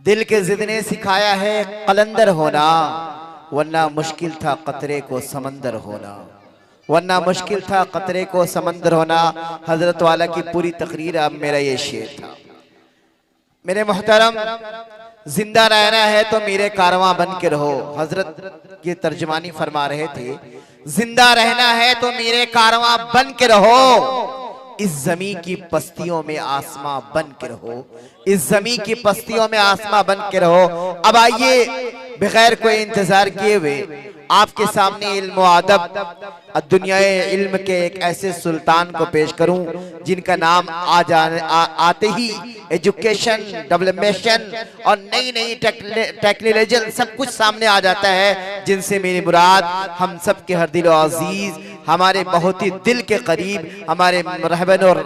दिल के जिद ने सिखाया है कलंदर होना, वरना मुश्किल था कतरे को समंदर होना। वरना मुश्किल था कतरे को समंदर होना। हजरत वाला की पूरी तकरीर अब मेरा ये शेर था। मेरे मोहतरम, जिंदा रहना है तो मेरे कारवां बन के रहो। हजरत ये तर्जमानी फरमा रहे थे, जिंदा रहना है तो मेरे कारवां बन के रहो, इस जमी की पस्तियों में आसमां बन के रहो, इस जमी की पस्तियों में आसमां बन के रहो। अब आइए बगैर कोई इंतजार किए हुए आपके सामने इल्म अदब दुनिया इल्म के एक ऐसे सुल्तान को पेश करूं जिनका नाम आते ही एजुकेशन, डेवलपमेंट और नई नई टेक्नोलॉजी सब कुछ सामने आ जाता है, जिनसे मेरी मुराद हम सब के हर दिल अजीज, हमारे बहुत ही दिल के करीब, हमारे रहबर और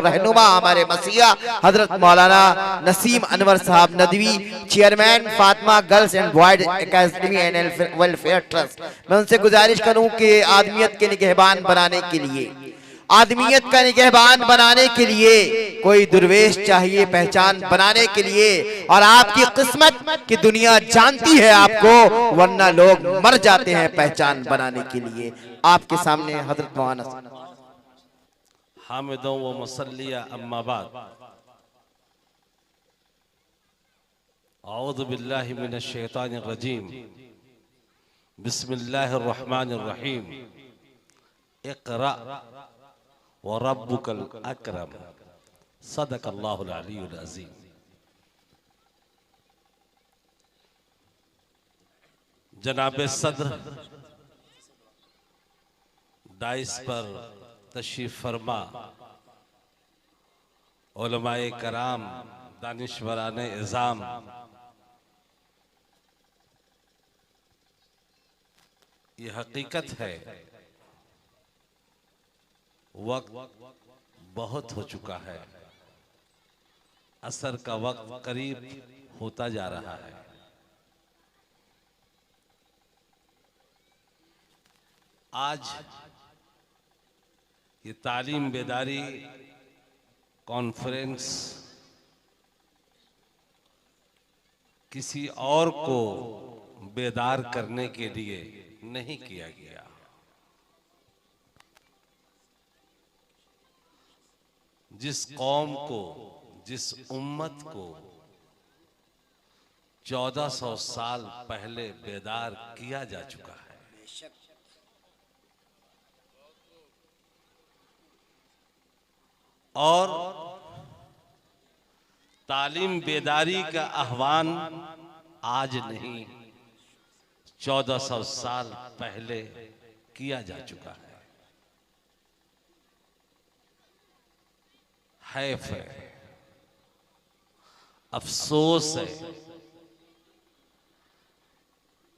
रहनुमा, हमारे मसीहा हजरत मौलाना नसीम अनवर साहब Nadvi, chairman Fatima girls and boys academy and welfare trust. मैं उनसे गुजारिश करूं कि आदमियत के निगहबान बनाने के लिए, आदमियत का निगहबान बनाने के लिए कोई दुर्वेश चाहिए, पहचान बनाने के लिए। और आपकी किस्मत की दुनिया जानती है आपको, वरना लोग मर जाते हैं पहचान बनाने के लिए। आपके सामने हजरत मौलाना हामिदों व मुसल्लिया अम्मा बाद, औज़ु बिल्लाहि मिनश शैतानिर रजीम, बिस्मिल्लाहिर रहमानिर रहीम। इक़रा व रब्बुकल अकरम, सदक़ल्लाहुल अलीयुल अज़ीम। जनाब सदर डाइस पर तशरीफ फरमा, उलमाए कराम, दानिशवराने इज़ाम, ये हकीकत है वक्त बहुत हो चुका है, असर का वक्त करीब होता जा रहा है। आज ये तालीम बेदारी कॉन्फ्रेंस किसी और को बेदार करने के लिए नहीं किया गया। जिस कौम को, जिस उम्मत को 1400 साल पहले बेदार किया जा चुका है, और तालीम बेदारी का आह्वान आज नहीं 1400 साल पहले किया जा चुका है। हैफ है, अफसोस है,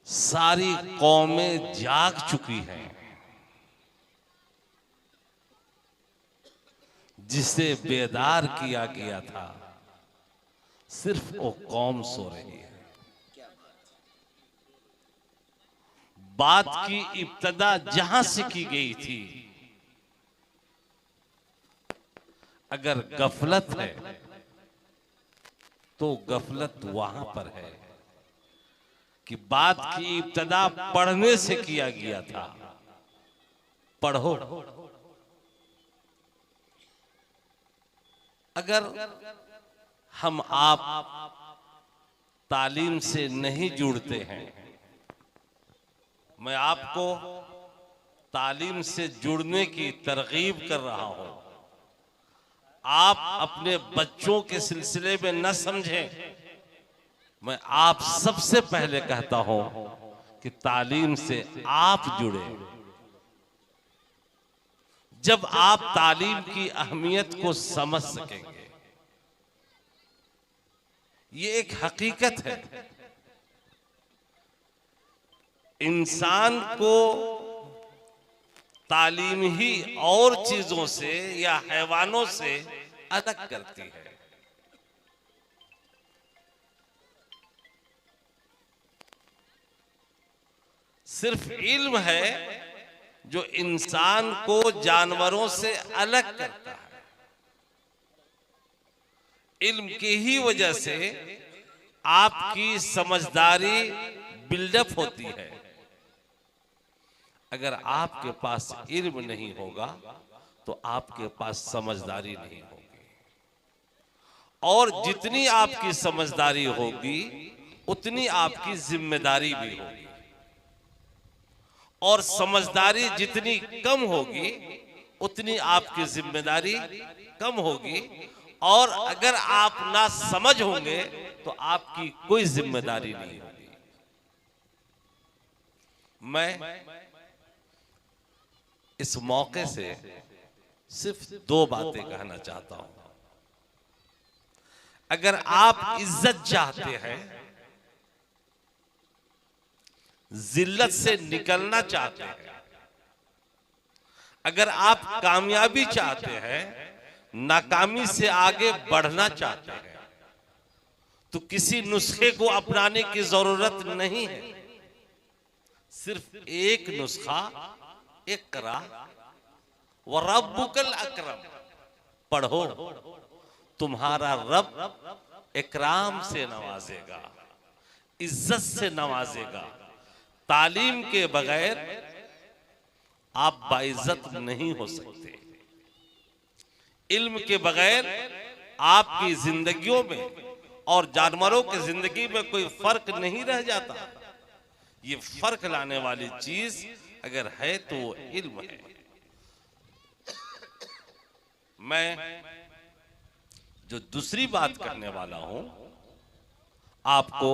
सारी कौमें जाग चुकी हैं, जिसे बेदार किया गया था सिर्फ वो कौम सो रही है। बात की इब्तदा जहां से की गई थी, अगर गफलत है तो गफलत वहां पर है कि बात की इब्तदा पढ़ने से किया गया था। पढ़ो। अगर हम आप तालीम से नहीं जुड़ते हैं, मैं आपको तालीम से जुड़ने की तरगीब कर रहा हूं। आप अपने बच्चों के सिलसिले में न समझें, मैं आप सबसे पहले कहता हूं कि तालीम से आप जुड़े। जब आप तालीम की अहमियत को समझ सकेंगे, ये एक हकीकत है, इंसान को तालीम ही और चीजों से या हैवानों से अलग करती है। सिर्फ इल्म है जो इंसान को जानवरों से अलग करता है। इल्म की ही वजह से आपकी समझदारी बिल्डअप होती है। अगर आपके पास इल्म नहीं होगा तो आपके पास समझदारी नहीं होगी, और जितनी आपकी समझदारी होगी उतनी आपकी जिम्मेदारी भी होगी, और समझदारी जितनी कम होगी उतनी आपकी जिम्मेदारी कम होगी, और अगर आप ना समझ होंगे तो आपकी कोई जिम्मेदारी नहीं होगी। मैं इस मौके से सिर्फ दो बातें कहना चाहता हूं। अगर आप इज्जत चाहते हैं, जिल्लत से निकलना चाहते हैं, अगर आप कामयाबी चाहते हैं, नाकामी से आगे बढ़ना चाहते हैं, तो किसी नुस्खे को अपनाने की जरूरत नहीं है। सिर्फ एक नुस्खा, इक़रा व रब्बुकल अकरम पढ़ो, तुम्हारा रब इकराम से नवाजेगा, इज्जत से नवाजेगा। तालीम के बगैर आप बाइज्जत नहीं हो सकते। इल्म के बगैर आपकी जिंदगियों में और जानवरों की जिंदगी में कोई फर्क नहीं रह जाता। ये फर्क लाने वाली चीज अगर है तो वो इल्म है। मैं जो दूसरी बात करने वाला हूं, आपको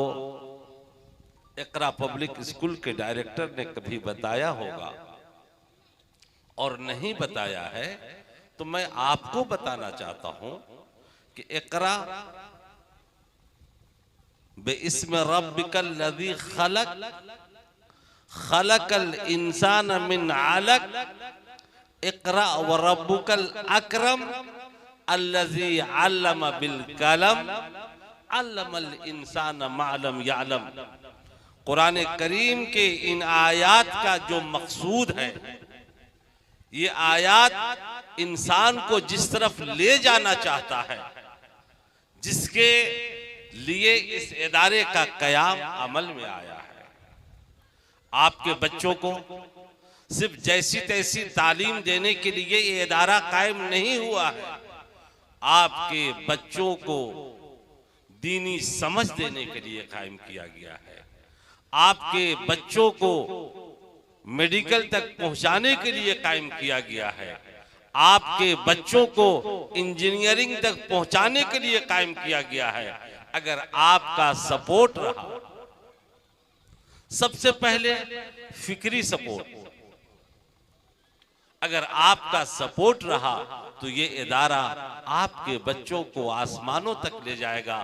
इक़रा पब्लिक स्कूल के डायरेक्टर ने कभी बताया होगा और नहीं बताया है, तो मैं आपको बताना चाहता हूं कि इक़रा बिस्मि रब्बिकल लज़ी खलक, खलकल इंसान मिन अलक, इक़रा व रब्बुकल अकरम अल्लज़ी अल्लम बिल कलम, अल्लमल इंसान मा लम यअलम। कुरान करीम के इन आयात का जो मकसूद है, ये आयात इंसान को जिस तरफ ले जाना चाहता है, जिसके लिए इस इदारे का कयाम अमल में आया है। आपके बच्चों को सिर्फ जैसी तैसी तालीम देने के लिए ये इदारा कायम नहीं हुआ है। आपके बच्चों को दीनी समझ देने के लिए कायम किया गया है। आपके बच्चों को मेडिकल तक पहुंचाने के लिए कायम किया गया है। आपके बच्चों को इंजीनियरिंग तक पहुंचाने के लिए कायम किया गया है। अगर आपका सपोर्ट रहा, सबसे पहले फिक्री सपोर्ट, अगर आपका सपोर्ट रहा तो ये इदारा आपके बच्चों को आसमानों तक ले जाएगा,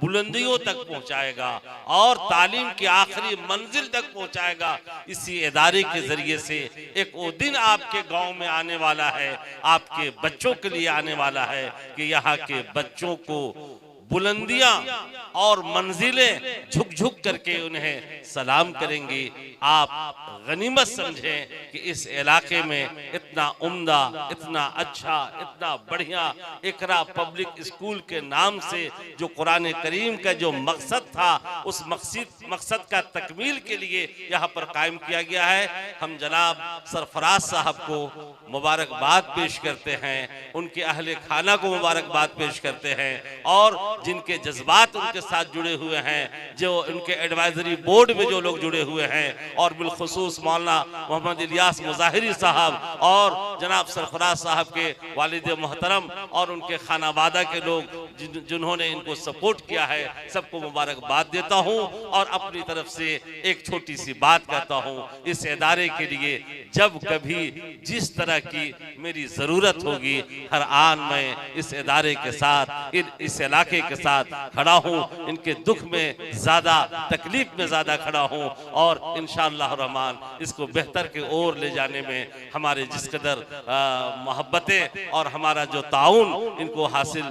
बुलंदियों तक पहुंचाएगा और तालीम की आखिरी मंजिल तक पहुंचाएगा। इसी इदारे के जरिए से एक वो दिन आपके गांव में आने वाला है, आपके बच्चों के लिए आने वाला है कि यहाँ के बच्चों को बुलंदियां और मंजिलें झुक झुक करके उन्हें सलाम करेंगी। आप गनीमत समझें कि इस इलाके में इतना उम्दा, इतना अच्छा, इतना बढ़िया इक़रा पब्लिक स्कूल के नाम से जो कुरान करीम का जो मकसद था, उस मकसद का तकमील के लिए यहाँ पर कायम किया गया है। हम जनाब सरफराज साहब को मुबारकबाद पेश करते हैं, उनके अहले खाना को मुबारकबाद पेश करते हैं, और जिनके जज्बात उनके साथ जुड़े हुए हैं, जो उनके एडवाइजरी बोर्ड में जो लोग जुड़े हुए हैं, और बिलखुसूस मौलाना मोहम्मद इलियास मुजाहिरी साहब और जनाब सरफराज साहब के वालिद मोहतरम और उनके खानावादा के लोग जिन्होंने इनको सपोर्ट किया है, सबको मुबारकबाद देता हूं। और अपनी तरफ से एक छोटी सी बात कहता हूं, इस इदारे के लिए जब कभी जिस तरह की मेरी जरूरत होगी, हर आन मैं इस इदारे के साथ, इस इलाके के साथ खड़ा हूं। इनके दुख में ज्यादा, तकलीफ में ज्यादा खड़ा हूं, और इंशाअल्लाह रहमान इसको बेहतर की ओर ले जाने में हमारे जिस कदर मोहब्बतें और हमारा जो ताउन इनको हासिल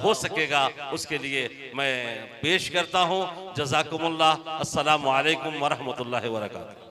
हो सकेगा, उसके लिए मैं पेश करता हूं। जज़ाकुमुल्लाह। अस्सलामु अलैकुम व रहमतुल्लाहि व बरकातहू।